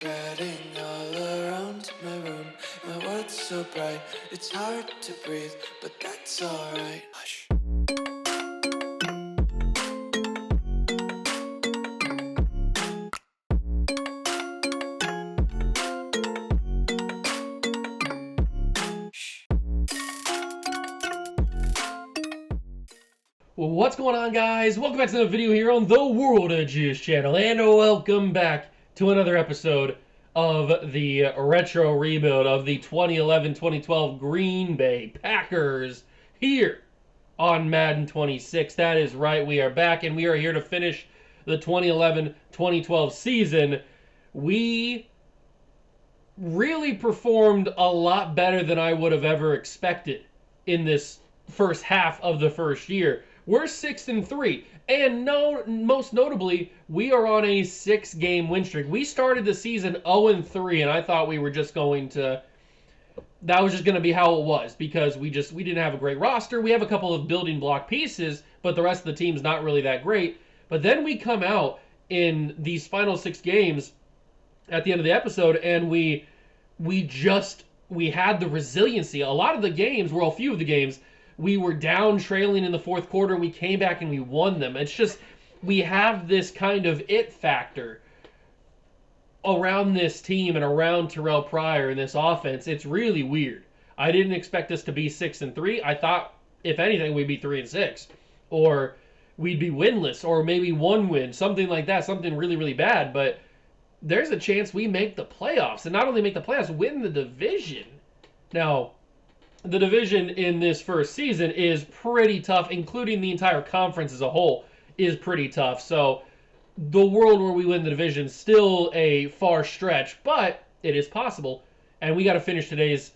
Spreading all around my room, my world's so bright, it's hard to breathe, but that's alright. Hush. Well, what's going on, guys? Welcome back to another video here on the World of Juice channel, and welcome back to another episode of the retro rebuild of the 2011-2012 Green Bay Packers here on Madden 26. That is right, we are back, and we are here to finish the 2011-2012 season. We really performed a lot better than I would have ever expected in this first half of the first year. We're 6-3, and most notably, we are on a 6-game win streak. We started the season 0-3, and I thought we were just going to. That was just going to be how it was because we didn't have a great roster. We have a couple of building block pieces, but the rest of the team's not really that great. But then we come out in these final 6 games at the end of the episode, and we had the resiliency. A lot of the games, well, a few of the games, we were down trailing in the fourth quarter. We came back and we won them. It's just, we have this kind of it factor around this team and around Terrell Pryor and this offense. It's really weird. I didn't expect us to be 6-3. I thought, if anything, we'd be 3-6. Or we'd be winless, or maybe one win, something like that, something really, really bad. But there's a chance we make the playoffs. And not only make the playoffs, win the division. Now, the division in this first season is pretty tough, including the entire conference as a whole is pretty tough. So the world where we win the division is still a far stretch, but it is possible. And we got to finish the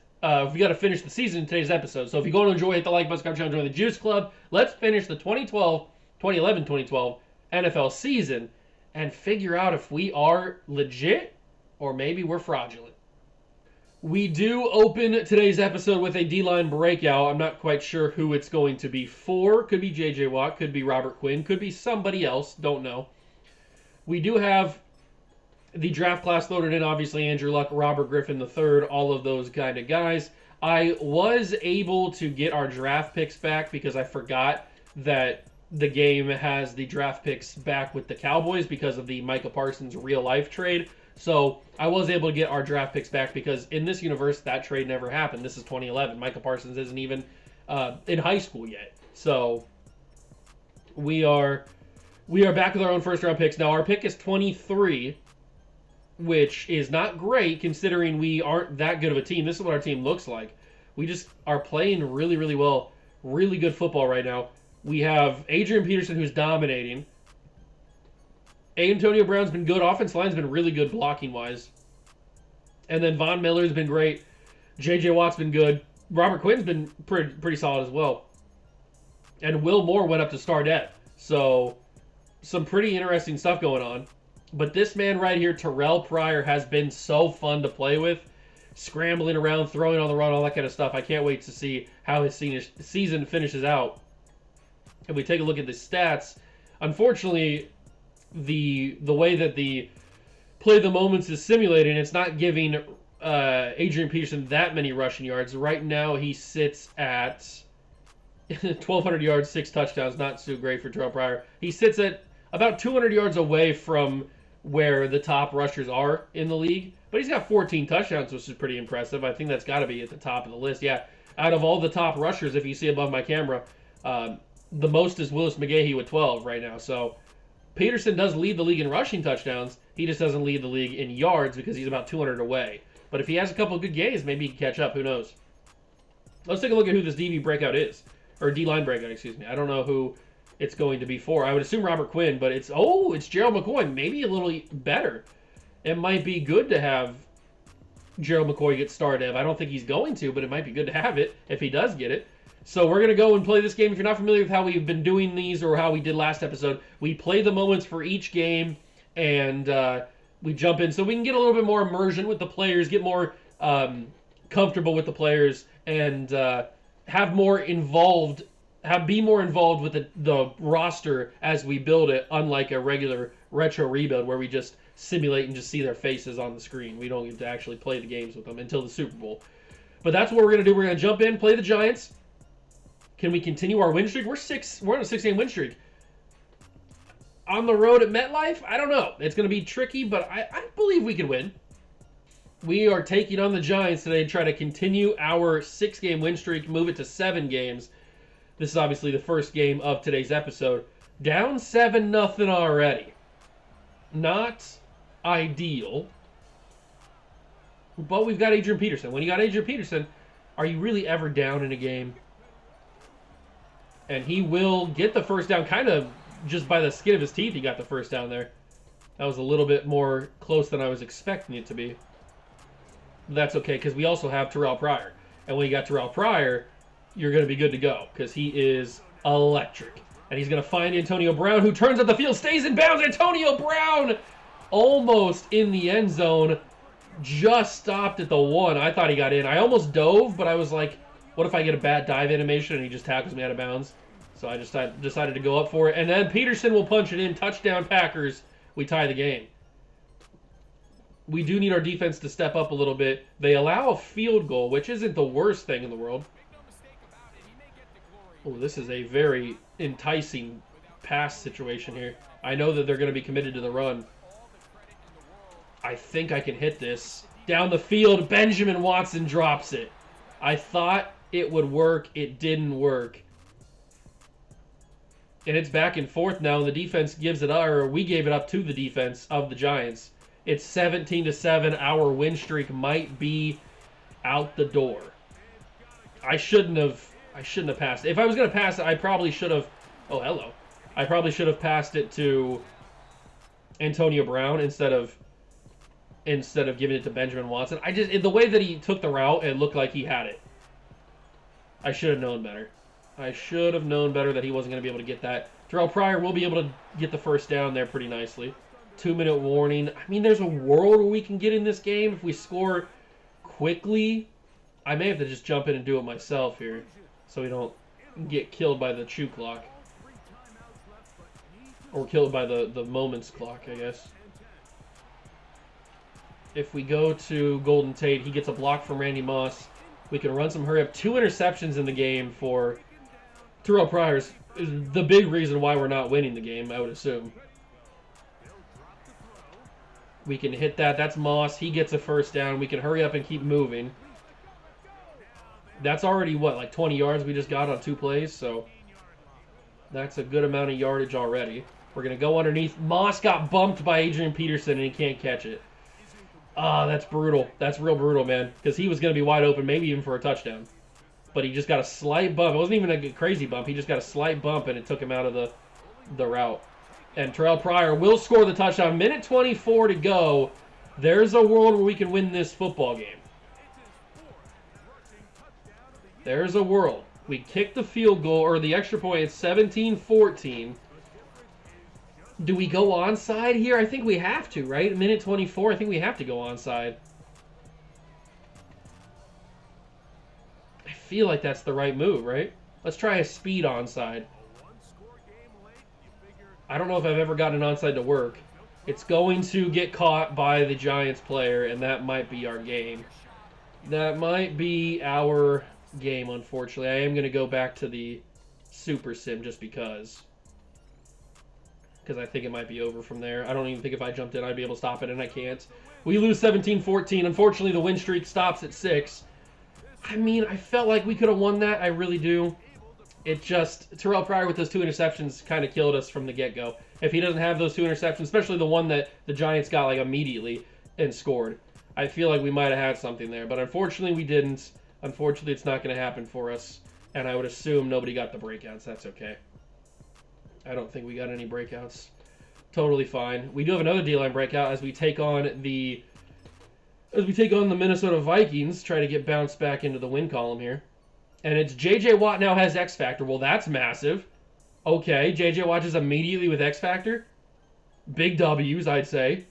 season in today's episode. So if you go to enjoy, hit the like button, subscribe, join the Juice Club. Let's finish the 2011-2012 NFL season and figure out if we are legit or maybe we're fraudulent. We do open today's episode with a D-line breakout. I'm not quite sure who it's going to be for. Could be J.J. Watt, could be Robert Quinn, could be somebody else. Don't know. We do have the draft class loaded in. Obviously, Andrew Luck, Robert Griffin III, all of those kind of guys. I was able to get our draft picks back because I forgot that the game has the draft picks back with the Cowboys because of the Micah Parsons real-life trade. So I was able to get our draft picks back because in this universe, that trade never happened. This is 2011. Micah Parsons isn't even in high school yet. So we are back with our own first-round picks. Now, our pick is 23, which is not great considering we aren't that good of a team. This is what our team looks like. We just are playing really, really well, really good football right now. We have Adrian Peterson, who's dominating. Antonio Brown's been good. Offensive line's been really good blocking-wise. And then Von Miller's been great. J.J. Watt's been good. Robert Quinn's been pretty solid as well. And Will Moore went up to star depth. So, some pretty interesting stuff going on. But this man right here, Terrell Pryor, has been so fun to play with. Scrambling around, throwing on the run, all that kind of stuff. I can't wait to see how his season finishes out. If we take a look at the stats, unfortunately, the way that the play the moments is simulating, it's not giving Adrian Peterson that many rushing yards. Right now, he sits at 1,200 yards, 6 touchdowns. Not so great for Terrell Pryor. He sits at about 200 yards away from where the top rushers are in the league. But he's got 14 touchdowns, which is pretty impressive. I think that's got to be at the top of the list. Yeah, out of all the top rushers, if you see above my camera, the most is Willis McGahee with 12 right now. So Peterson does lead the league in rushing touchdowns. He just doesn't lead the league in yards because he's about 200 away. But if he has a couple of good games, maybe he can catch up. Who knows? Let's take a look at who this DB breakout is. Or D-line breakout, excuse me. I don't know who it's going to be for. I would assume Robert Quinn, but it's Gerald McCoy. Maybe a little better. It might be good to have Gerald McCoy get started. I don't think he's going to, but it might be good to have it if he does get it. So we're going to go and play this game. If you're not familiar with how we've been doing these or how we did last episode, we play the moments for each game and we jump in. So we can get a little bit more immersion with the players, get more comfortable with the players, and be more involved with the roster as we build it, unlike a regular retro rebuild where we just simulate and just see their faces on the screen. We don't get to actually play the games with them until the Super Bowl. But that's what we're going to do. We're going to jump in, play the Giants. Can we continue our win streak? We're on a 6-game win streak. On the road at MetLife? I don't know. It's going to be tricky, but I believe we can win. We are taking on the Giants today to try to continue our 6-game win streak, move it to 7 games. This is obviously the first game of today's episode. Down 7-0 already. Not ideal. But we've got Adrian Peterson. When you got Adrian Peterson, are you really ever down in a game? And he will get the first down kind of just by the skin of his teeth. He got the first down there. That was a little bit more close than I was expecting it to be. But that's okay, because we also have Terrell Pryor. And when you got Terrell Pryor, you're going to be good to go, because he is electric. And he's going to find Antonio Brown, who turns up the field, stays in bounds. Antonio Brown almost in the end zone. Just stopped at the 1. I thought he got in. I almost dove, but I was like, what if I get a bad dive animation and he just tackles me out of bounds? So I just decided to go up for it. And then Peterson will punch it in. Touchdown Packers. We tie the game. We do need our defense to step up a little bit. They allow a field goal, which isn't the worst thing in the world. Oh, this is a very enticing pass situation here. I know that they're going to be committed to the run. I think I can hit this. Down the field, Benjamin Watson drops it. I thought it would work. It didn't work. And it's back and forth now, and the defense gives it up, or we gave it up to the defense of the Giants. It's 17-7. Our win streak might be out the door. I shouldn't have passed it. If I was going to pass it, I probably should have... Oh, hello. I probably should have passed it to Antonio Brown instead of giving it to Benjamin Watson. The way that he took the route, it looked like he had it. I should have known better. I should have known better that he wasn't going to be able to get that. Terrell Pryor will be able to get the first down there pretty nicely. 2-minute warning. I mean, there's a world where we can get in this game if we score quickly. I may have to just jump in and do it myself here so we don't get killed by the chew clock. Or killed by the moments clock, I guess. If we go to Golden Tate, he gets a block from Randy Moss. We can run some hurry up. 2 interceptions in the game for Terrell Pryor is the big reason why we're not winning the game, I would assume. We can hit that. That's Moss. He gets a first down. We can hurry up and keep moving. That's already, what, like 20 yards we just got on 2 plays? So that's a good amount of yardage already. We're going to go underneath. Moss got bumped by Adrian Peterson, and he can't catch it. Ah, that's brutal. That's real brutal, man. Because he was going to be wide open, maybe even for a touchdown. But he just got a slight bump. It wasn't even a crazy bump. He just got a slight bump, and it took him out of the route. And Terrell Pryor will score the touchdown. Minute 24 to go. There's a world where we can win this football game. There's a world. We kick the field goal, or the extra point. It's 17-14. Do we go onside here? I think we have to, right? Minute 24, I think we have to go onside. I feel like that's the right move, right? Let's try a speed onside. I don't know if I've ever gotten an onside to work. It's going to get caught by the Giants player, and that might be our game. That might be our game, unfortunately. I am going to go back to the Super Sim just because I think it might be over from there. I don't even think if I jumped in I'd be able to stop it, and I can't. We lose 17-14. Unfortunately, the win streak stops at 6. I mean, I felt like we could have won that. I really do. It just, Terrell Pryor with those 2 interceptions kind of killed us from the get-go. If he doesn't have those 2 interceptions, especially the one that the Giants got like immediately and scored, I feel like we might have had something there. But unfortunately, we didn't. Unfortunately, it's not going to happen for us. And I would assume nobody got the breakouts. That's okay. I don't think we got any breakouts. Totally fine. We do have another D-line breakout as we take on the Minnesota Vikings, try to get bounced back into the win column here. And it's J.J. Watt now has X Factor. Well, that's massive. Okay, J.J. Watt is immediately with X Factor. Big W's, I'd say.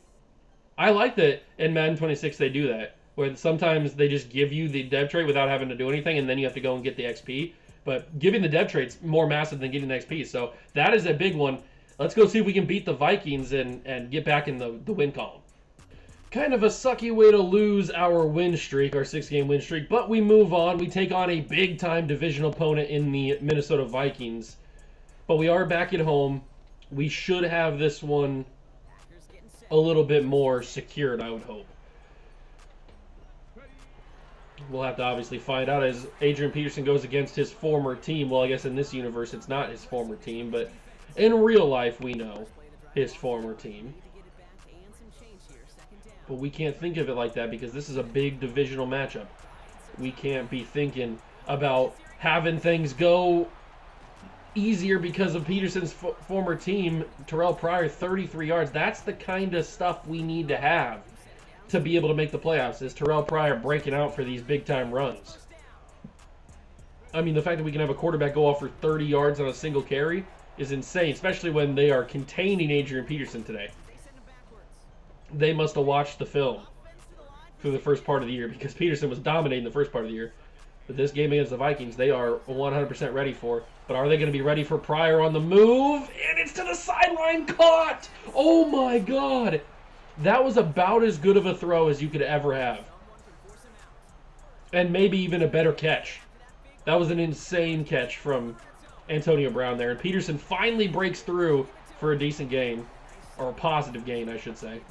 I like that in Madden 26 they do that, where sometimes they just give you the dev trait without having to do anything, and then you have to go and get the XP. But giving the dev trait's more massive than getting the XP, so that is a big one. Let's go see if we can beat the Vikings and get back in the win column. Kind of a sucky way to lose our win streak, our 6-game win streak, but we move on. We take on a big-time division opponent in the Minnesota Vikings. But we are back at home. We should have this one a little bit more secured, I would hope. We'll have to obviously find out as Adrian Peterson goes against his former team. Well, I guess in this universe it's not his former team, but in real life we know his former team. But we can't think of it like that because this is a big divisional matchup. We can't be thinking about having things go easier because of Peterson's former team. Terrell Pryor, 33 yards. That's the kind of stuff we need to have to be able to make the playoffs, is Terrell Pryor breaking out for these big-time runs. I mean, the fact that we can have a quarterback go off for 30 yards on a single carry is insane, especially when they are containing Adrian Peterson today. They must have watched the film through the first part of the year because Peterson was dominating the first part of the year. But this game against the Vikings, they are 100% ready for. But are they going to be ready for Pryor on the move? And it's to the sideline, caught! Oh my God! That was about as good of a throw as you could ever have. And maybe even a better catch. That was an insane catch from Antonio Brown there. And Peterson finally breaks through for a decent gain. Or a positive gain, I should say.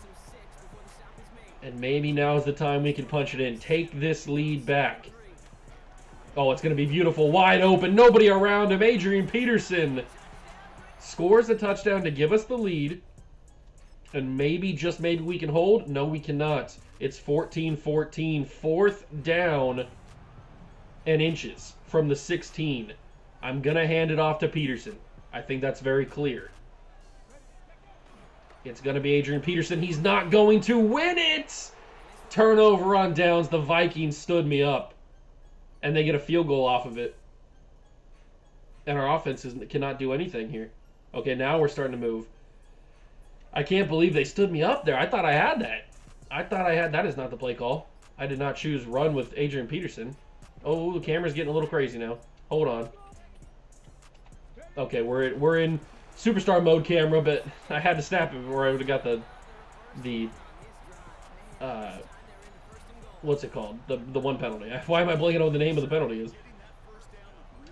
And maybe now is the time we can punch it in. Take this lead back. Oh, it's going to be beautiful. Wide open. Nobody around him. Adrian Peterson scores a touchdown to give us the lead. And maybe, just maybe, we can hold. No, we cannot. It's 14-14. 4th down and inches from the 16. I'm going to hand it off to Peterson. I think that's very clear. It's going to be Adrian Peterson. He's not going to win it! Turnover on downs. The Vikings stood me up. And they get a field goal off of it. And our offense cannot do anything here. Okay, now we're starting to move. I can't believe they stood me up there. I thought I had that. That is not the play call. I did not choose run with Adrian Peterson. Oh, the camera's getting a little crazy now. Hold on. Okay, we're in superstar mode camera, but I had to snap it before I would have got the what's it called? The one penalty. Why am I blanking on what the name of the penalty is?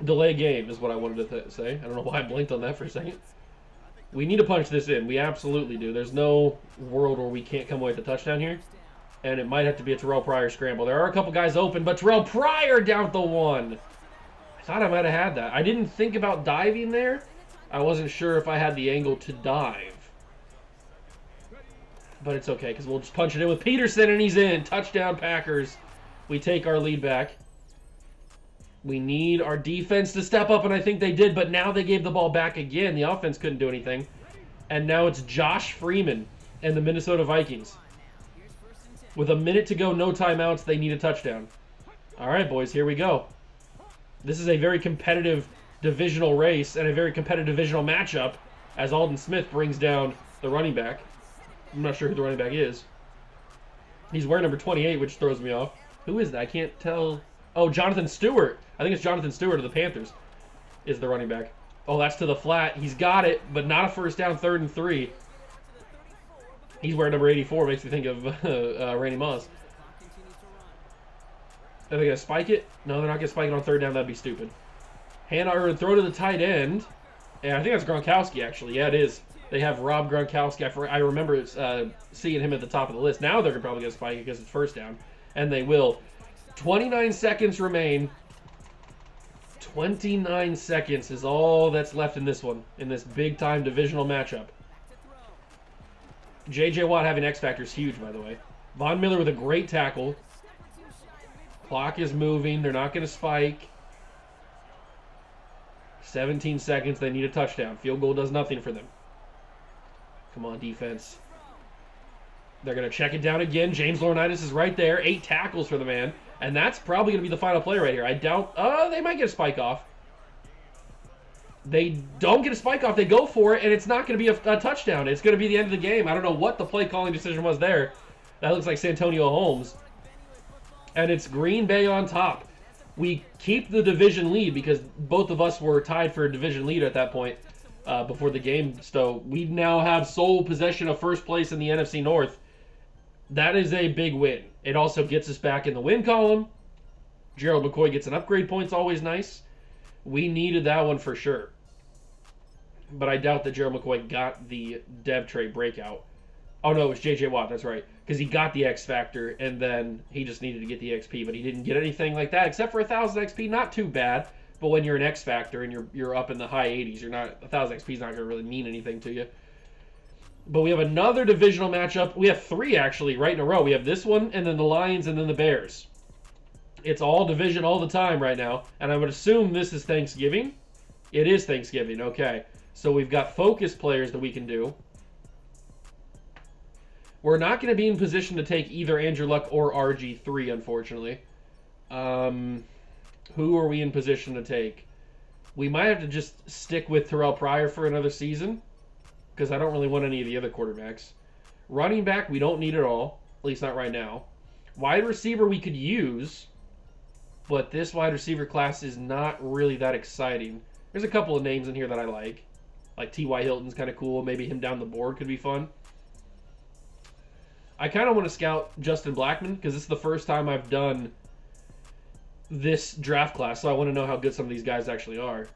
Delay game is what I wanted to say. I don't know why I blinked on that for a second. We need to punch this in. We absolutely do. There's no world where we can't come away with a touchdown here. And it might have to be a Terrell Pryor scramble. There are a couple guys open, but Terrell Pryor down at the 1. I thought I might have had that. I didn't think about diving there. I wasn't sure if I had the angle to dive. But it's okay, because we'll just punch it in with Peterson, and he's in. Touchdown, Packers. We take our lead back. We need our defense to step up, and I think they did, but now they gave the ball back again. The offense couldn't do anything. And now it's Josh Freeman and the Minnesota Vikings. With a minute to go, no timeouts, they need a touchdown. All right, boys, here we go. This is a very competitive divisional race and a very competitive divisional matchup as Alden Smith brings down the running back. I'm not sure who the running back is. He's wearing number 28, which throws me off. Who is that? I can't tell. Oh, Jonathan Stewart. I think it's Jonathan Stewart of the Panthers is the running back. Oh, that's to the flat. He's got it, but not a first down, 3rd and 3. He's wearing number 84. Makes me think of Randy Moss. Are they going to spike it? No, they're not going to spike it on 3rd down. That'd be stupid. Or throw to the tight end. And I think that's Gronkowski, actually. Yeah, it is. They have Rob Gronkowski. I remember seeing him at the top of the list. Now they're probably going to spike it because it's first down. And they will. 29 seconds remain. 29 seconds is all that's left in this one, in this big-time divisional matchup. J.J. Watt having X-Factor is huge, by the way. Von Miller with a great tackle. Clock is moving. They're not going to spike. 17 seconds. They need a touchdown. Field goal does nothing for them. Come on, defense. They're going to check it down again. James Laurinaitis is right there. 8 tackles for the man. And that's probably going to be the final play right here. I doubt... they might get a spike off. They don't get a spike off. They go for it, and it's not going to be a touchdown. It's going to be the end of the game. I don't know what the play calling decision was there. That looks like Santonio Holmes. And it's Green Bay on top. We keep the division lead because both of us were tied for a division lead at that point. before the game. So we now have sole possession of first place in the NFC North. That is a big win. It also gets us back in the win column. Gerald McCoy gets an upgrade points, always nice. We needed that one for sure. But I doubt that Gerald McCoy got the dev trait breakout. Oh no, it was J.J. Watt, that's right. Because he got the X Factor, and then he just needed to get the XP, but he didn't get anything like that, except for 1,000 XP, not too bad. But when you're an X Factor and you're up in the high 80s, you're not 1,000 XP is not going to really mean anything to you. But we have another divisional matchup. We have 3, actually, right in a row. We have this one, and then the Lions, and then the Bears. It's all division all the time right now, and I would assume this is Thanksgiving. It is Thanksgiving, okay. So we've got focus players that we can do. We're not going to be in position to take either Andrew Luck or RG3, unfortunately. Who are we in position to take? We might have to just stick with Terrell Pryor for another season, because I don't really want any of the other quarterbacks. Running back, we don't need at all, at least not right now. Wide receiver we could use, but this wide receiver class is not really that exciting. There's a couple of names in here that I like. Like T.Y. Hilton's kind of cool. Maybe him down the board could be fun. I kind of want to scout Justin Blackmon because this is the first time I've done this draft class, so I want to know how good some of these guys actually are.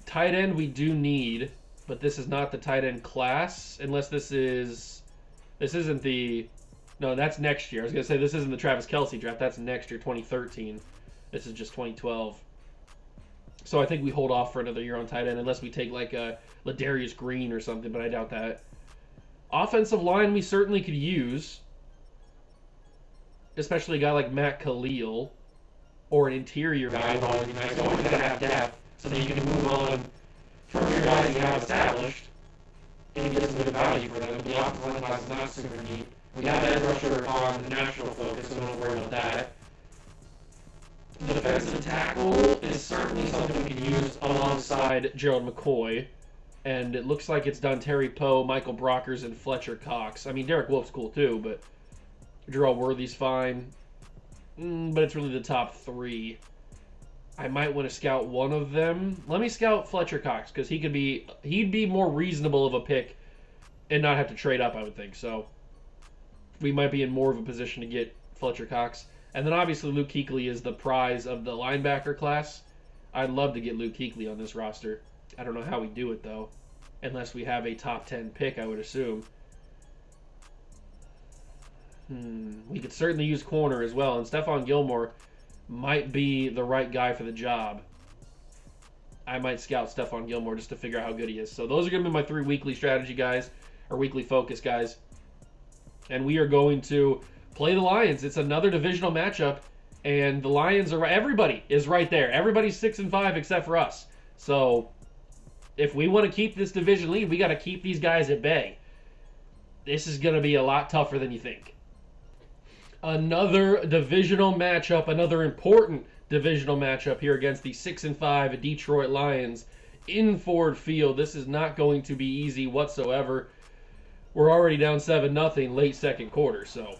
Tight end we do need, but this is not the tight end class, unless this isn't the... No, that's next year. I was going to say this isn't the Travis Kelce draft. That's next year, 2013. This is just 2012. So I think we hold off for another year on tight end unless we take like a Ladarius Green or something, but I doubt that. Offensive line we certainly could use, especially a guy like Matt Khalil or an interior guy. It's always nice. Always going to have depth so that you can move on from your guys you have established and get some good value for them. The offensive line class is not super deep. We have edge rusher on the national focus, so don't worry about that. Defensive tackle is certainly something we can use alongside Gerald McCoy. And it looks like it's done Terry Poe, Michael Brockers, and Fletcher Cox. I mean, Derek Wolf's cool too, but Gerald Worthy's fine. But it's really the top 3. I might want to scout one of them. Let me scout Fletcher Cox, because he'd be more reasonable of a pick and not have to trade up, I would think. So we might be in more of a position to get Fletcher Cox. And then obviously Luke Kuechly is the prize of the linebacker class. I'd love to get Luke Kuechly on this roster. I don't know how we do it, though. Unless we have a top 10 pick, I would assume. We could certainly use corner as well. And Stephon Gilmore might be the right guy for the job. I might scout Stephon Gilmore just to figure out how good he is. So those are going to be my 3 weekly strategy guys. Or weekly focus guys. And we are going to play the Lions. It's another divisional matchup. And the Lions are... Everybody is right there. Everybody's 6-5 except for us. So... if we want to keep this division lead, we got to keep these guys at bay. This is going to be a lot tougher than you think. Another divisional matchup, another important divisional matchup here against the 6-5 Detroit Lions in Ford Field. This is not going to be easy whatsoever. We're already down 7-0 late second quarter, so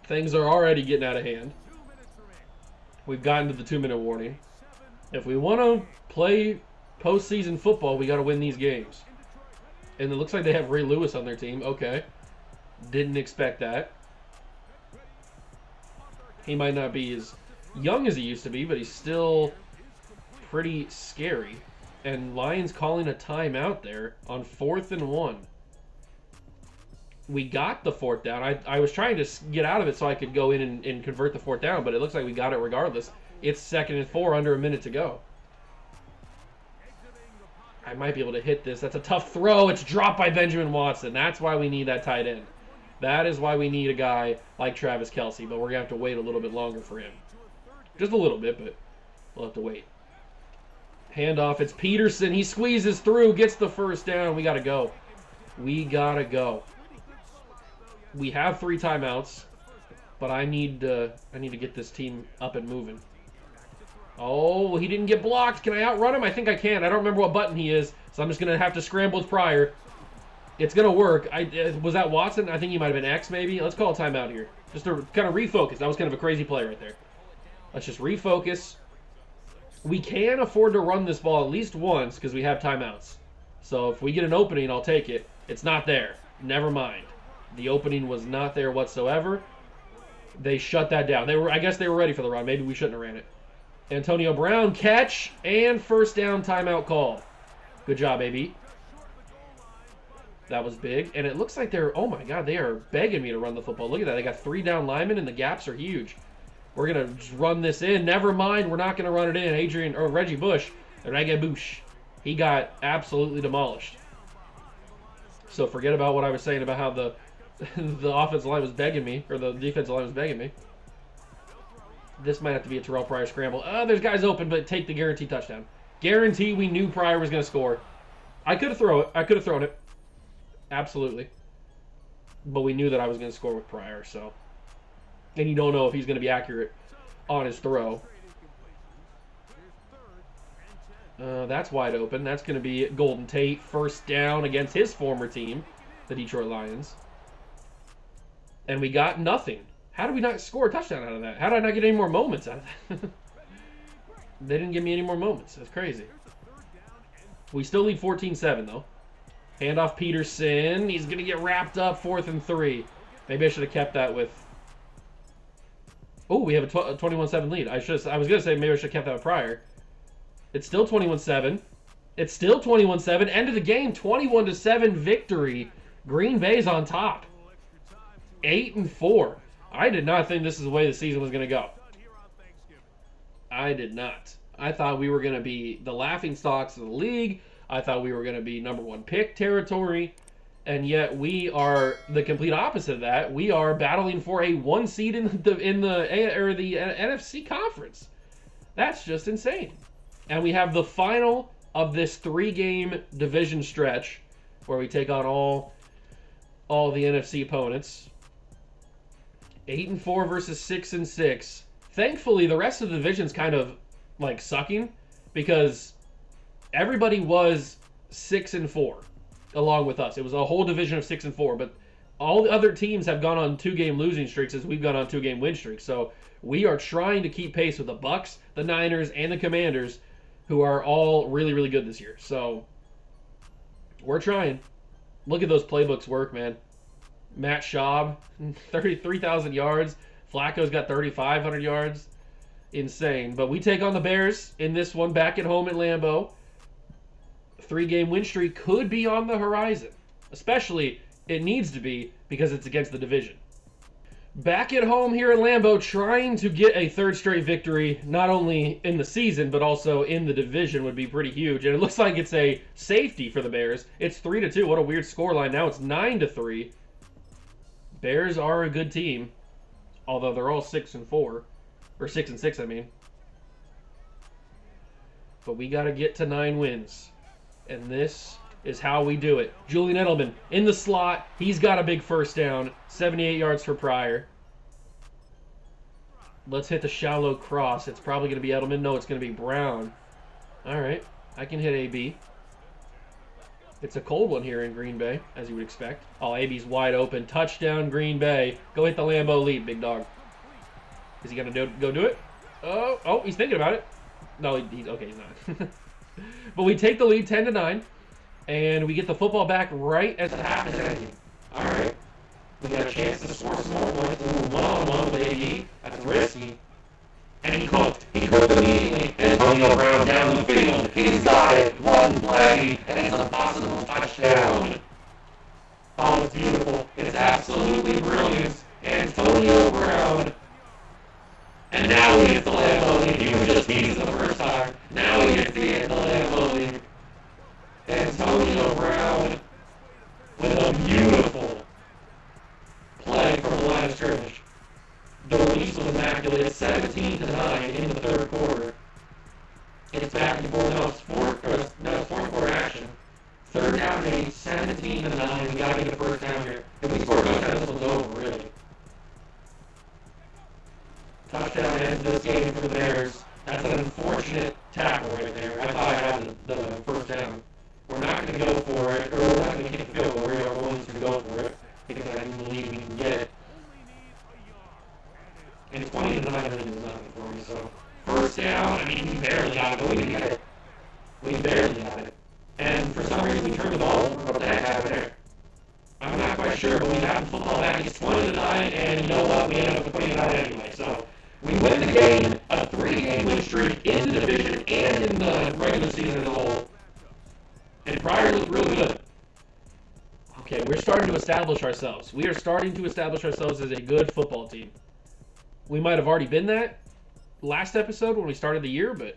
things are already getting out of hand. We've gotten to the 2-minute warning. If we want to play postseason football, we got to win these games. And it looks like they have Ray Lewis on their team. Okay. Didn't expect that. He might not be as young as he used to be, but he's still pretty scary. And Lions calling a timeout there on 4th and 1. We got the 4th down. I was trying to get out of it so I could go in and convert the 4th down, but it looks like we got it regardless. It's 2nd and 4, under a minute to go. I might be able to hit this. That's a tough throw. It's dropped by Benjamin Watson. That's why we need that tight end. That is why we need a guy like Travis Kelce, but we're going to have to wait a little bit longer for him. Just a little bit, but we'll have to wait. Handoff. It's Peterson. He squeezes through, gets the first down. We got to go. We got to go. We have 3 timeouts, but I need to get this team up and moving. Oh, he didn't get blocked. Can I outrun him? I think I can. I don't remember what button he is, so I'm just going to have to scramble with Pryor. It's going to work. Was that Watson? I think he might have been X, maybe. Let's call a timeout here. Just to kind of refocus. That was kind of a crazy play right there. Let's just refocus. We can afford to run this ball at least once because we have timeouts. So if we get an opening, I'll take it. It's not there. Never mind. The opening was not there whatsoever. They shut that down. I guess they were ready for the run. Maybe we shouldn't have ran it. Antonio Brown, catch, and first down timeout call. Good job, AB. That was big. And it looks like they're, oh my God, they are begging me to run the football. Look at that. They got 3 down linemen, and the gaps are huge. We're going to just run this in. Never mind, we're not going to run it in. Reggie Bush, he got absolutely demolished. So forget about what I was saying about how the offensive line was begging me, or the defensive line was begging me. This might have to be a Terrell Pryor scramble. There's guys open, but take the guaranteed touchdown. Guarantee we knew Pryor was going to score. I could have thrown it. Absolutely. But we knew that I was going to score with Pryor, so. And you don't know if he's going to be accurate on his throw. That's wide open. That's going to be Golden Tate. First down against his former team, the Detroit Lions. And we got nothing. How did we not score a touchdown out of that? How did I not get any more moments out of that? They didn't give me any more moments. That's crazy. We still lead 14-7, though. Handoff Peterson. He's going to get wrapped up 4th and 3. Maybe I should have kept that with... Oh, we have a 21-7 lead. I was going to say maybe I should have kept that with Pryor. It's still 21-7. It's still 21-7. End of the game, 21-7 victory. Green Bay's on top. 8-4. I did not think this is the way the season was going to go. I did not. I thought we were going to be the laughingstocks of the league. I thought we were going to be #1 pick territory. And yet we are the complete opposite of that. We are battling for a 1 seed in the NFC conference. That's just insane. And we have the final of this 3-game division stretch where we take on all the NFC opponents. 8-4 versus 6-6. Thankfully, the rest of the division's kind of like sucking because everybody was 6-4 along with us. It was a whole division of 6-4, but all the other teams have gone on 2-game losing streaks as we've gone on 2-game win streaks. So we are trying to keep pace with the Bucks, the Niners, and the Commanders, who are all really, really good this year. So we're trying. Look at those playbooks work, man. Matt Schaub, 33,000 yards. Flacco's got 3,500 yards. Insane. But we take on the Bears in this one back at home at Lambeau. 3-game win streak could be on the horizon. Especially, it needs to be because it's against the division. Back at home here at Lambeau, trying to get a 3rd straight victory, not only in the season, but also in the division would be pretty huge. And it looks like it's a safety for the Bears. It's 3-2. What a weird scoreline. Now it's 9-3. Bears are a good team, although they're all 6-4, or 6-6, I mean. But we got to get to 9 wins, and this is how we do it. Julian Edelman in the slot. He's got a big first down. 78 yards for Pryor. Let's hit the shallow cross. It's probably going to be Edelman. No, it's going to be Brown. All right, I can hit AB. It's a cold one here in Green Bay, as you would expect. Oh, AB's wide open. Touchdown, Green Bay. Go hit the Lambeau lead, big dog. Is he going to go do it? Oh, he's thinking about it. No, he's not. But we take the lead 10-9, and we get the football back right as the half is ending. All right. We got a chance to score some more points. Ooh, one with AB. That's risky. And he cooked immediately. Antonio Brown down the field. He's got it. One play, and it's a possible touchdown. Oh, it's beautiful. It's absolutely brilliant. Antonio Brown. And now he gets the Lambeau lead. He was just teased the first time. Now he gets the Lambeau lead. Antonio Brown with a beautiful play from the line of scrimmage. The release was immaculate. 17-9 in the 3rd quarter. It's back and forth. Now it's 4th quarter action. 3rd down 8, 17-9. We gotta get the first down here. If we score a touchdown, this one's over, really. Touchdown ends this game for the Bears. That's an unfortunate tackle right there. I thought I had the first down. We're not going to go for it, or we're not going to kick the field goal. We are willing to go for it because I believe we can get it. And 20-9 really was nothing for me. So 1st first down. I mean, we barely got it, but we didn't get it. We barely got it. And for some reason, we turned the ball over. What the heck happened there? I'm not quite sure, but we got the football back. It's 20-9, and you know what? We ended up putting it out anyway. So we win the game, a 3-game win streak in the division and in the regular season as a whole. And Pryor looked really good. Okay, we're starting to establish ourselves. We are starting to establish ourselves as a good football team. We might have already been that last episode when we started the year, but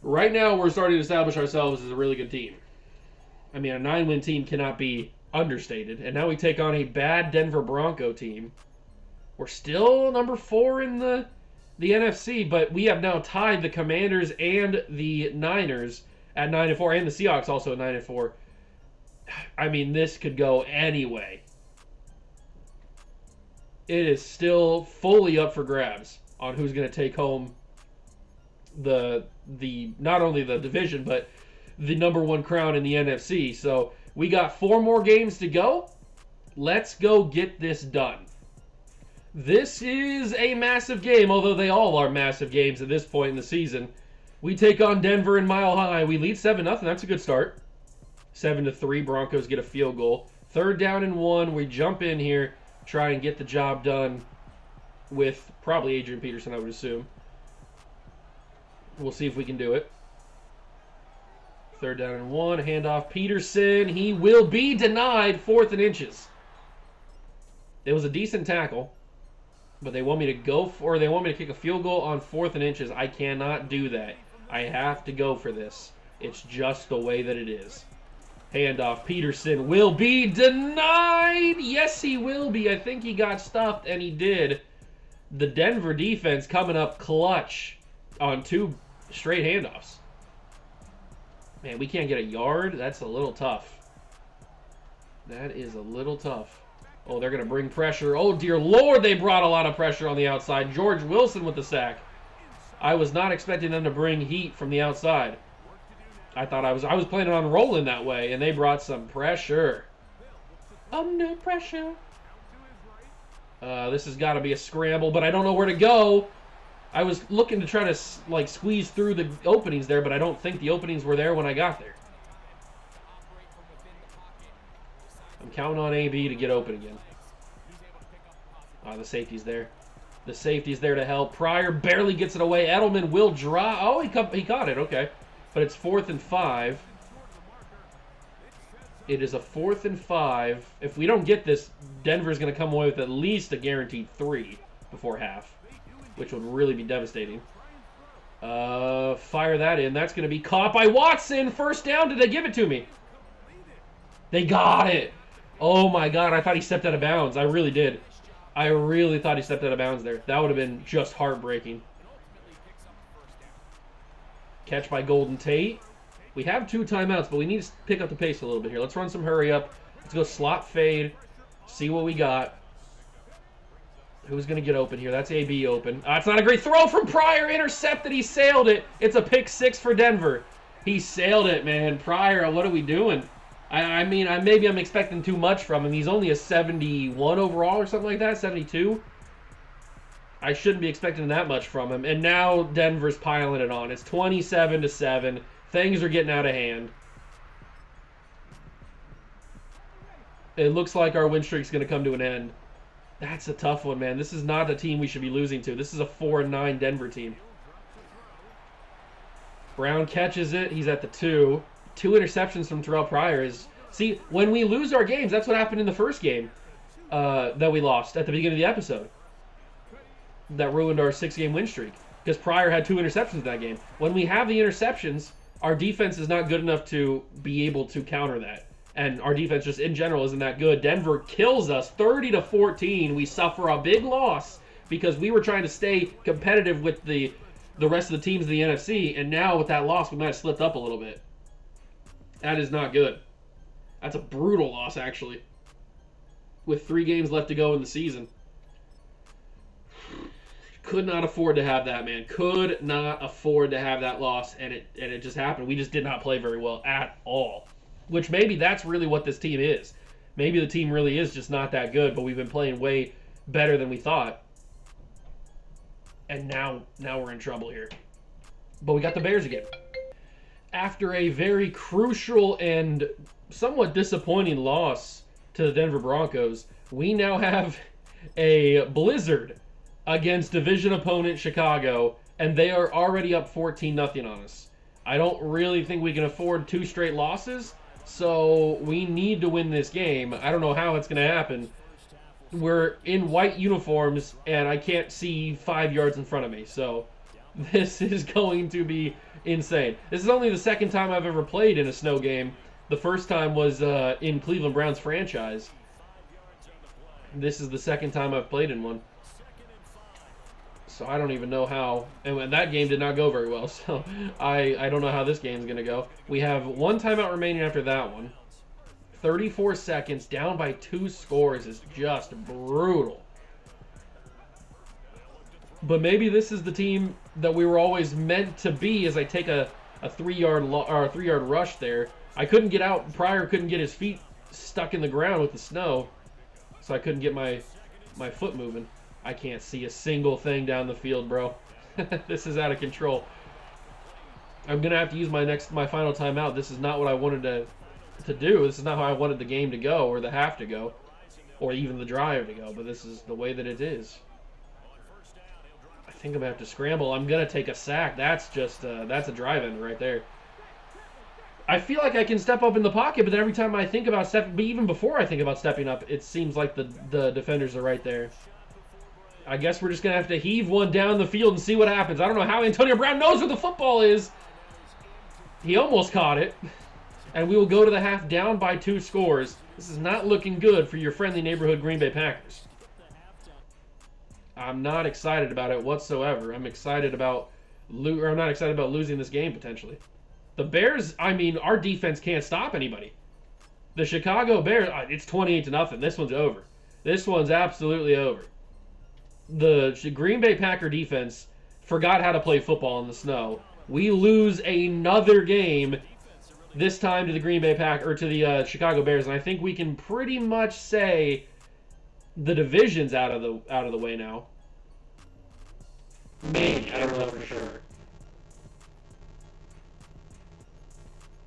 right now we're starting to establish ourselves as a really good team. I mean, a 9-win team cannot be understated. And now we take on a bad Denver Bronco team. We're still number 4 in the NFC, but we have now tied the Commanders and the Niners at 9-4, and the Seahawks also at 9-4. I mean, this could go any way. It is still fully up for grabs on who's going to take home the not only the division, but the number 1 crown in the NFC. So we got 4 more games to go. Let's go get this done. This is a massive game, although they all are massive games at this point in the season. We take on Denver in Mile High. We lead 7-0. That's a good start. 7-3. Broncos get a field goal. 3rd down and 1. We jump in here, try and get the job done with probably Adrian Peterson, I would assume. We'll see if we can do it. 3rd down and 1. Handoff Peterson. He will be denied. 4th and inches. It was a decent tackle, but they want me to go for, they want me to kick a field goal on 4th and inches. I cannot do that. I have to go for this. It's just the way that it is. Handoff. Peterson will be denied. Yes, he will be. I think he got stuffed, and he did. The Denver defense coming up clutch on 2 straight handoffs. Man, we can't get a yard. That's a little tough. That is a little tough. Oh, they're going to bring pressure. Oh, dear Lord, they brought a lot of pressure on the outside. George Wilson with the sack. I was not expecting them to bring heat from the outside. I thought I was planning on rolling that way, and they brought some pressure. Under pressure. This has got to be a scramble, but I don't know where to go. I was looking to try to like squeeze through the openings there, but I don't think the openings were there when I got there. I'm counting on AB to get open again. The safety's there. The safety's there to help. Pryor barely gets it away. Edelman will draw. Oh, he caught it. Okay. But it's 4th and 5. It is a 4th and 5. If we don't get this, Denver's going to come away with at least a guaranteed 3 before half, which would really be devastating. Fire that in. That's going to be caught by Watson. 1st down. Did they give it to me? They got it. Oh, my God. I thought he stepped out of bounds. I really did. I really thought he stepped out of bounds there. That would have been just heartbreaking. Catch by Golden Tate. We have 2 timeouts, but we need to pick up the pace a little bit here. Let's run some hurry up. Let's go slot fade. See what we got. Who's going to get open here? That's AB open. It's not a great throw from Pryor. Intercepted. He sailed it. It's a pick 6 for Denver. He sailed it, man. Pryor, what are we doing? I mean, maybe I'm expecting too much from him. He's only a 71 overall or something like that, 72. I shouldn't be expecting that much from him. And now Denver's piling it on. It's 27-7. Things are getting out of hand. It looks like our win streak's going to come to an end. That's a tough one, man. This is not a team we should be losing to. This is a 4-9 Denver team. Brown catches it. He's at the 2. 2 interceptions from Terrell Pryor is... See, when we lose our games, that's what happened in the first game that we lost at the beginning of the episode. That ruined our 6-game win streak. Because Pryor had 2 interceptions in that game. When we have the interceptions, our defense is not good enough to be able to counter that. And our defense just in general isn't that good. Denver kills us 30-14. We suffer a big loss because we were trying to stay competitive with the rest of the teams in the NFC. And now with that loss, we might have slipped up a little bit. That is not good. That's a brutal loss, actually. With 3 games left to go in the season. Could not afford to have that, man. Could not afford to have that loss, and it just happened. We just did not play very well at all. Which maybe that's really what this team is. Maybe the team really is just not that good, but we've been playing way better than we thought. And now we're in trouble here. But we got the Bears again. After a very crucial and somewhat disappointing loss to the Denver Broncos, we now have a blizzard against division opponent Chicago, and they are already up 14-0 on us. I don't really think we can afford 2 straight losses, so we need to win this game. I don't know how it's going to happen. We're in white uniforms, and I can't see 5 yards in front of me, so this is going to be insane. This is only the second time I've ever played in a snow game. The first time was in Cleveland Browns franchise. This is the second time I've played in one. So I don't even know how. And that game did not go very well, so I don't know how this game's going to go. We have 1 timeout remaining after that one. 34 seconds, down by 2 scores is just brutal. But maybe this is the team that we were always meant to be, as I take a 3-yard rush there. I couldn't get out. Pryor couldn't get his feet stuck in the ground with the snow, so I couldn't get my foot moving. I can't see a single thing down the field, bro. This is out of control. I'm gonna have to use my final timeout. This is not what I wanted to do. This is not how I wanted the game to go, or the half to go, or even the drive to go. But this is the way that it is. I think I'm gonna have to scramble. I'm gonna take a sack. That's just that's a drive ender right there. I feel like I can step up in the pocket, but then every time I think about stepping, but even before I think about stepping up, it seems like the defenders are right there. I guess we're just going to have to heave one down the field and see what happens. I don't know how Antonio Brown knows where the football is. He almost caught it. And we will go to the half down by 2 scores. This is not looking good for your friendly neighborhood Green Bay Packers. I'm not excited about it whatsoever. I'm not excited about losing this game potentially. The Bears, I mean, our defense can't stop anybody. The Chicago Bears, it's 28-0. This one's over. This one's absolutely over. The Green Bay Packer defense forgot how to play football in the snow. We lose another game, this time to the Green Bay Pack or to the Chicago Bears, and I think we can pretty much say the division's out of the way now. Maybe, I don't know for sure.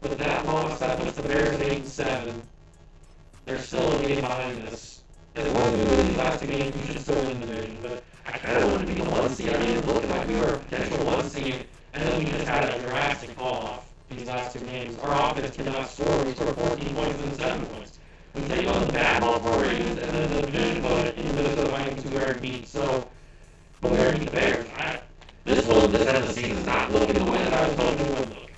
But that loss, that puts the Bears at 8-7. They're still a game behind us. And they won the last 2 games, we should still win the division. But I kind of wanted to be the 1 seed. I mean, it looked like we were a potential 1 seed, and then we just had a drastic fall off these last 2 games. Our offense cannot score. We scored 14 points and 7 points. We take on the bad Baltimore Ravens, and then the division opponent in Minnesota Vikings, who we already beat. So, but we already beat the Bears. This end of the season is not looking the way that I was hoping it would look.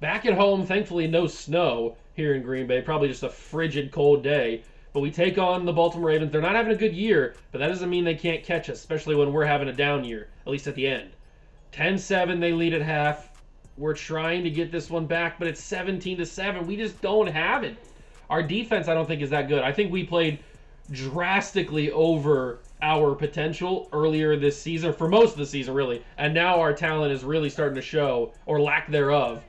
Back at home, thankfully no snow here in Green Bay. Probably just a frigid, cold day. But we take on the Baltimore Ravens. They're not having a good year, but that doesn't mean they can't catch us, especially when we're having a down year, at least at the end. 10-7, they lead at half. We're trying to get this one back, but it's 17-7. We just don't have it. Our defense, I don't think, is that good. I think we played drastically over our potential earlier this season, for most of the season, really. And now our talent is really starting to show, or lack thereof,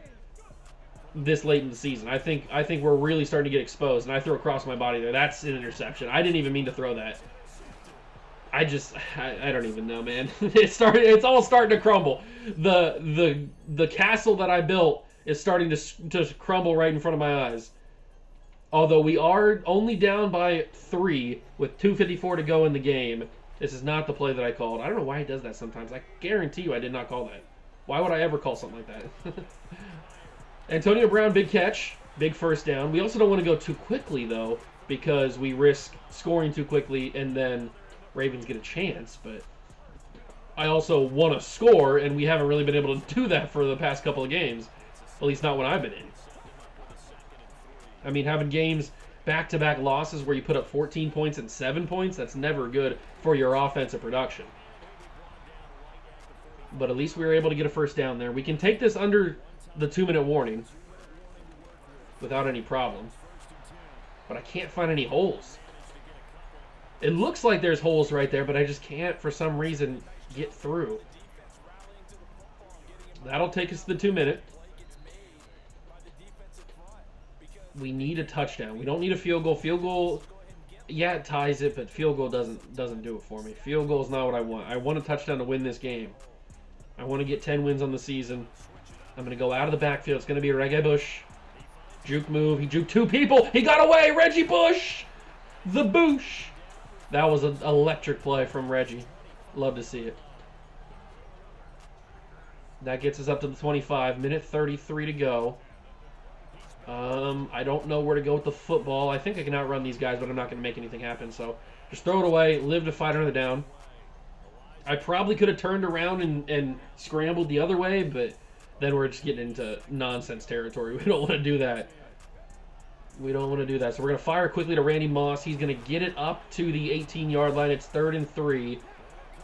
this late in the season. I think we're really starting to get exposed, and I threw across my body there. That's an interception. I didn't even mean to throw that. I don't even know, man. It's all starting to crumble. The castle that I built is starting to crumble right in front of my eyes. Although we are only down by 3 with 2:54 to go in the game. This is not the play that I called. I don't know why he does that sometimes. I guarantee you I did not call that. Why would I ever call something like that? Antonio Brown, big catch, big first down. We also don't want to go too quickly, though, because we risk scoring too quickly and then Ravens get a chance. But I also want to score, and we haven't really been able to do that for the past couple of games, at least not when I've been in. I mean, having games, back-to-back losses where you put up 14 points and 7 points, that's never good for your offensive production. But at least we were able to get a first down there. We can take this under the 2-minute warning without any problem. But I can't find any holes. It looks like there's holes right there, but I just can't, for some reason, get through. That'll take us to the 2-minute. We need a touchdown. We don't need a field goal. Field goal, yeah, it ties it, but field goal doesn't do it for me. Field goal is not what I want. I want a touchdown to win this game. I want to get 10 wins on the season. I'm going to go out of the backfield. It's going to be Reggie Bush. Juke move. He juked 2 people. He got away. Reggie Bush. The Boosh. That was an electric play from Reggie. Love to see it. That gets us up to the 25. Minute 33 to go. I don't know where to go with the football. I think I can outrun these guys, but I'm not going to make anything happen. So just throw it away. Live to fight another down. I probably could have turned around and scrambled the other way, but then we're just getting into nonsense territory. We don't want to do that. We don't want to do that. So we're going to fire quickly to Randy Moss. He's going to get it up to the 18-yard line. It's 3rd and 3.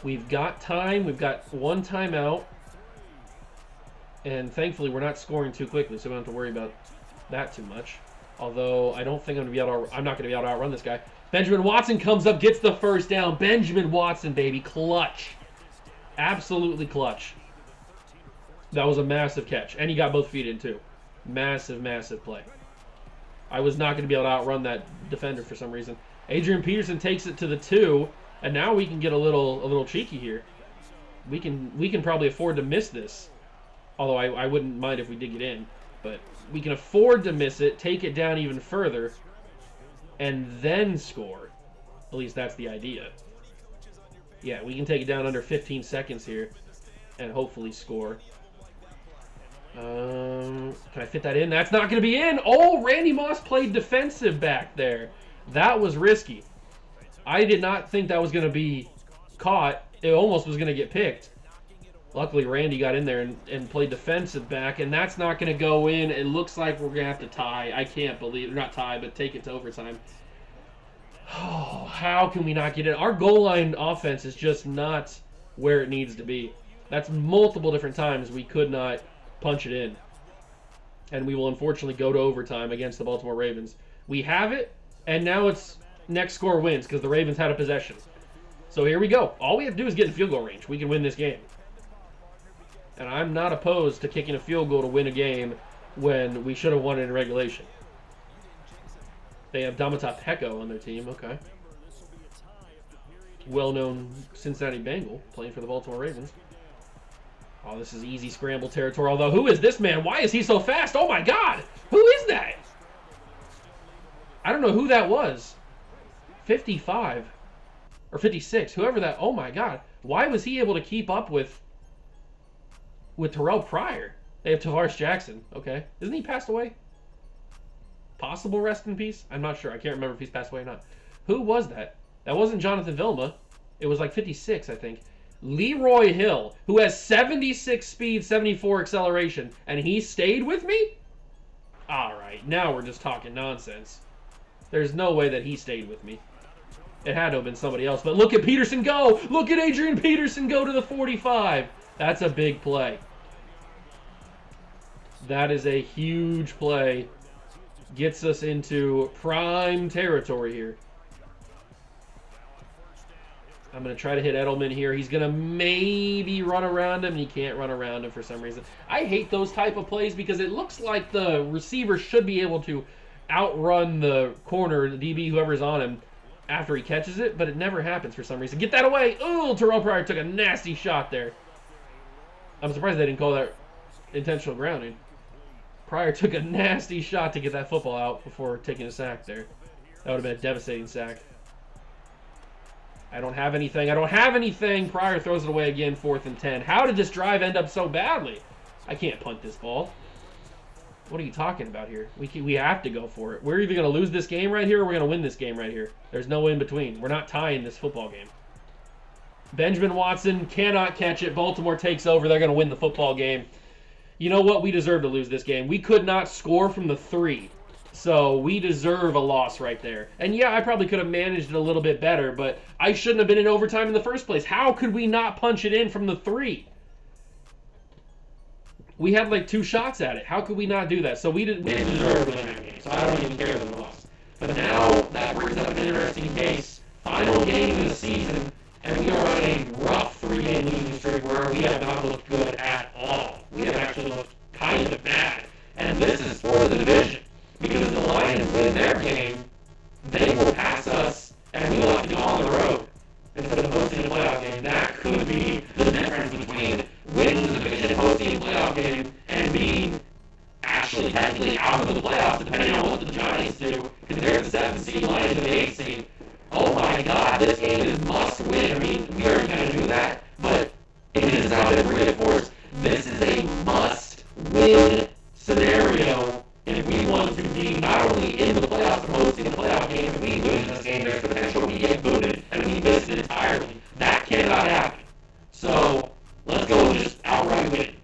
We've got time. We've got 1 timeout. And thankfully, we're not scoring too quickly, so we don't have to worry about that too much. Although, I don't think I'm not going to be able to outrun this guy. Benjamin Watson comes up, gets the first down. Benjamin Watson, baby. Clutch. Absolutely clutch. That was a massive catch. And he got both feet in, too. Massive, massive play. I was not going to be able to outrun that defender for some reason. Adrian Peterson takes it to the 2, and now we can get a little cheeky here. We can probably afford to miss this. Although I wouldn't mind if we did get in. But we can afford to miss it, take it down even further, and then score. At least that's the idea. Yeah, we can take it down under 15 seconds here and hopefully score. Can I fit that in? That's not going to be in. Oh, Randy Moss played defensive back there. That was risky. I did not think that was going to be caught. It almost was going to get picked. Luckily, Randy got in there and played defensive back, and that's not going to go in. It looks like we're going to have to tie. I can't believe, not tie, but take it to overtime. Oh, how can we not get it? Our goal line offense is just not where it needs to be. That's multiple different times we could not punch it in. And we will unfortunately go to overtime against the Baltimore Ravens. We have it, and now it's next score wins because the Ravens had a possession. So here we go. All we have to do is get in field goal range. We can win this game. And I'm not opposed to kicking a field goal to win a game when we should have won it in regulation. They have Damata Pecco on their team. Okay. Well-known Cincinnati Bengal playing for the Baltimore Ravens. Oh, this is easy scramble territory. Although, who is this man? Why is he so fast? Oh, my God. Who is that? I don't know who that was. 55. Or 56. Whoever that... Oh, my God. Why was he able to keep up with Terrell Pryor? They have Tavares Jackson. Okay. Isn't he passed away? Possible rest in peace? I'm not sure. I can't remember if he's passed away or not. Who was that? That wasn't Jonathan Vilma. It was like 56, I think. Leroy Hill, who has 76 speed, 74 acceleration, and he stayed with me? Alright, now we're just talking nonsense. There's no way that he stayed with me. It had to have been somebody else, but look at Peterson go! Look at Adrian Peterson go to the 45! That's a big play. That is a huge play. Gets us into prime territory here. I'm going to try to hit Edelman here. He's going to maybe run around him. He can't run around him for some reason. I hate those type of plays because it looks like the receiver should be able to outrun the corner, the DB, whoever's on him, after he catches it, but it never happens for some reason. Get that away! Oh, Terrell Pryor took a nasty shot there. I'm surprised they didn't call that intentional grounding. Pryor took a nasty shot to get that football out before taking a sack there. That would have been a devastating sack. I don't have anything. I don't have anything. Pryor throws it away again, 4th and 10. How did this drive end up so badly? I can't punt this ball. What are you talking about here? We have to go for it. We're either going to lose this game right here or we're going to win this game right here. There's no in between. We're not tying this football game. Benjamin Watson cannot catch it. Baltimore takes over. They're going to win the football game. You know what? We deserve to lose this game. We could not score from the 3. So we deserve a loss right there. And yeah, I probably could have managed it a little bit better, but I shouldn't have been in overtime in the first place. How could we not punch it in from the 3? We had like 2 shots at it. How could we not do that? So we didn't deserve to win that game. So I don't even care that we lost. But now that brings up an interesting case. Final game of the season, and we are on a rough 3-game losing streak where we have not looked good at all. We have actually looked kind of bad. And this is for the division. Because if the Lions win their game, they will pass us, and we will have to go on the road instead of hosting a playoff game. That could be the difference between winning must win. I mean, we aren't going to do that, but it has now been reinforced. This is a must win scenario if we want to be not only in the playoffs, but hosting the playoff game. If we lose this game, there's potential we get booted and we miss it entirely. That cannot happen. So let's go and just outright win.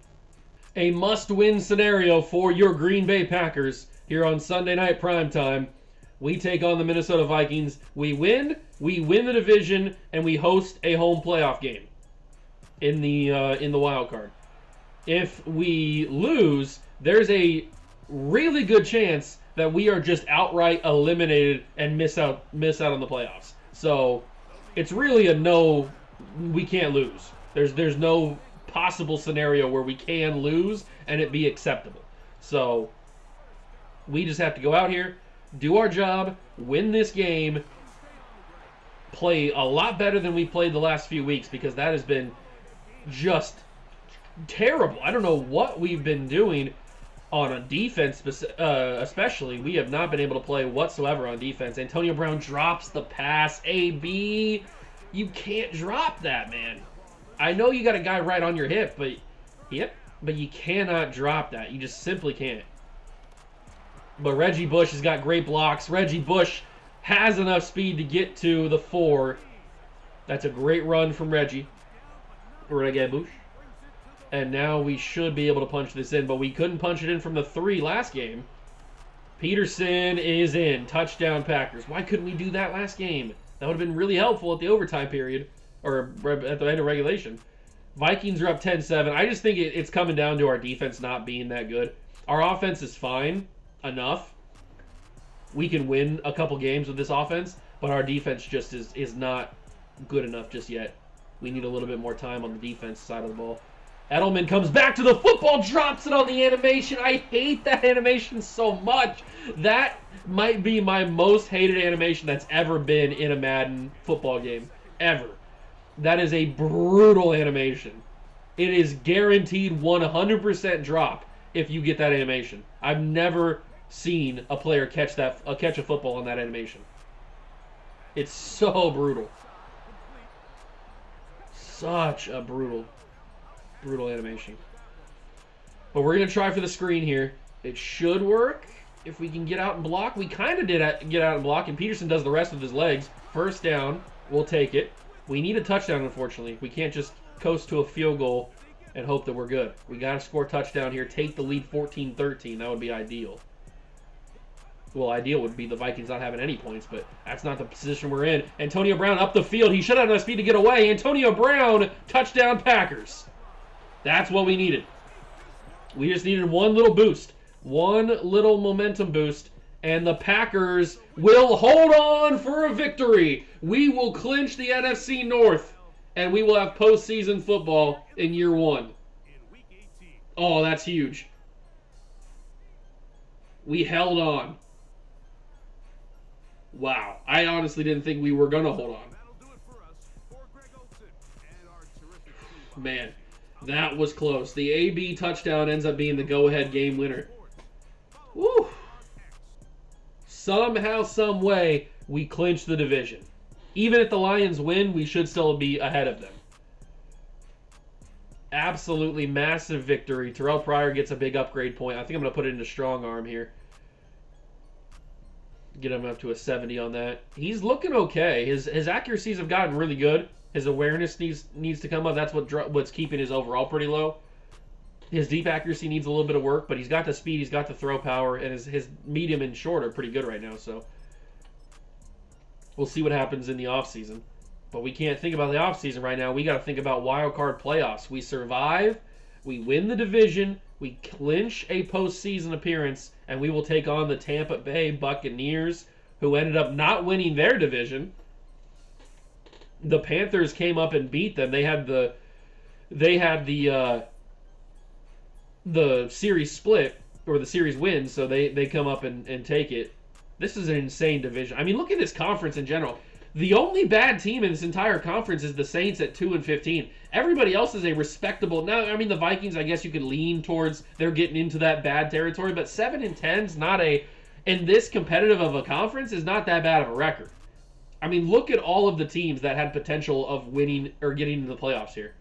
A must-win scenario for your Green Bay Packers here on Sunday Night Primetime. We take on the Minnesota Vikings. We win the division, and we host a home playoff game in the wild card. If we lose, there's a really good chance that we are just outright eliminated and miss out on the playoffs. So it's really a no. We can't lose. There's no possible scenario where we can lose and it be acceptable. So we just have to go out here, do our job, win this game, play a lot better than we played the last few weeks, because that has been just terrible. I don't know what we've been doing on a defense, especially. We have not been able to play whatsoever on defense. Antonio Brown drops the pass. AB, you can't drop that, man. I know you got a guy right on your hip, but you cannot drop that. You just simply can't. But Reggie Bush has got great blocks. Reggie Bush has enough speed to get to the 4. That's a great run from Reggie. Reggie Bush. And now we should be able to punch this in, but we couldn't punch it in from the 3 last game. Peterson is in. Touchdown Packers. Why couldn't we do that last game? That would have been really helpful at the overtime period, or at the end of regulation. Vikings are up 10-7. I just think it's coming down to our defense not being that good. Our offense is fine enough. We can win a couple games with this offense, but our defense just is not good enough just yet. We need a little bit more time on the defense side of the ball. Edelman comes back to the football, drops it on the animation. I hate that animation so much. That might be my most hated animation that's ever been in a Madden football game. Ever. That is a brutal animation. It is guaranteed 100% drop if you get that animation. I've never seen a player catch a football on that animation. It's so brutal. Such a brutal animation. But we're going to try for the screen here. It should work if we can get out and block. We kind of did get out and block, and Peterson does the rest with his legs. First down. We'll take it. We need a touchdown, unfortunately. We can't just coast to a field goal and hope that we're good. We got to score a touchdown here. Take the lead 14-13. That would be ideal. Well, ideal would be the Vikings not having any points, but that's not the position we're in. Antonio Brown up the field. He should have enough speed to get away. Antonio Brown, touchdown Packers. That's what we needed. We just needed one little boost. One little momentum boost. And the Packers will hold on for a victory. We will clinch the NFC North. And we will have postseason football in year 1. Oh, that's huge. We held on. Wow. I honestly didn't think we were going to hold on. Man, that was close. The AB touchdown ends up being the go-ahead game winner. Woo! Somehow, some way, we clinch the division. Even if the Lions win, we should still be ahead of them. Absolutely massive victory. Terrell Pryor gets a big upgrade point. I think I'm going to put it into strong arm here. Get him up to a 70 on that. He's looking okay. His accuracies have gotten really good. His awareness needs to come up. That's what's keeping his overall pretty low. His deep accuracy needs a little bit of work, but he's got the speed, he's got the throw power, and his medium and short are pretty good right now. So we'll see what happens in the offseason. But we can't think about the offseason right now. We got to think about wild card playoffs. We survive, we win the division, we clinch a postseason appearance, and we will take on the Tampa Bay Buccaneers, who ended up not winning their division. The Panthers came up and beat them. They had the series split, or the series win, so they come up and take it. This is an insane division. I mean, look at this conference in general. The only bad team in this entire conference is the Saints at 2-15. Everybody else is a respectable. Now, I mean, the Vikings, I guess you could lean towards they're getting into that bad territory, but 7-10's not in this competitive of a conference is not that bad of a record. I mean, look at all of the teams that had potential of winning or getting into the playoffs here.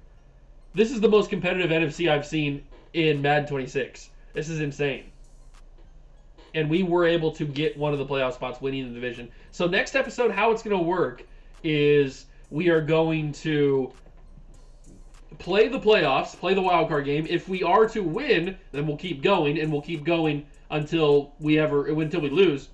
This is the most competitive NFC I've seen in Madden 26. This is insane. And we were able to get one of the playoff spots, winning the division. So next episode, how it's going to work is we are going to play the playoffs, play the wild card game. If we are to win, then we'll keep going, and we'll keep going until we lose.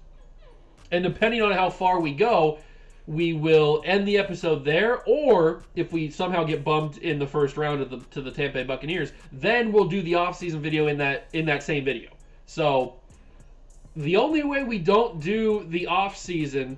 And depending on how far we go, we will end the episode there, or if we somehow get bumped in the first round to the Tampa Bay Buccaneers, then we'll do the off-season video in that same video. So the only way we don't do the off-season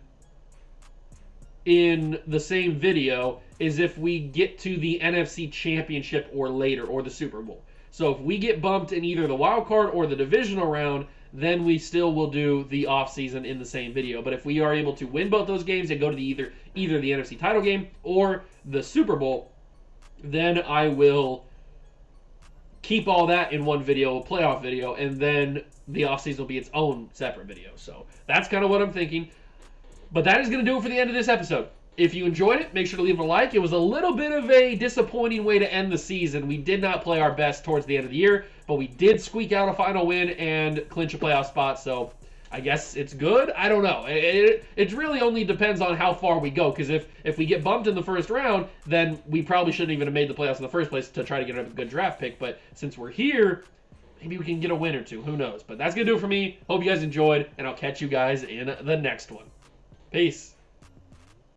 in the same video is if we get to the NFC Championship or later, or the Super Bowl. So if we get bumped in either the wild card or the divisional round, then we still will do the offseason in the same video. But if we are able to win both those games and go to either the NFC title game or the Super Bowl, then I will keep all that in one video, a playoff video, and then the offseason will be its own separate video. So that's kind of what I'm thinking. But that is going to do it for the end of this episode. If you enjoyed it, make sure to leave a like. It was a little bit of a disappointing way to end the season. We did not play our best towards the end of the year, but we did squeak out a final win and clinch a playoff spot, so I guess it's good. I don't know. It really only depends on how far we go, because if we get bumped in the first round, then we probably shouldn't even have made the playoffs in the first place to try to get a good draft pick. But since we're here, maybe we can get a win or two. Who knows? But that's going to do it for me. Hope you guys enjoyed, and I'll catch you guys in the next one. Peace.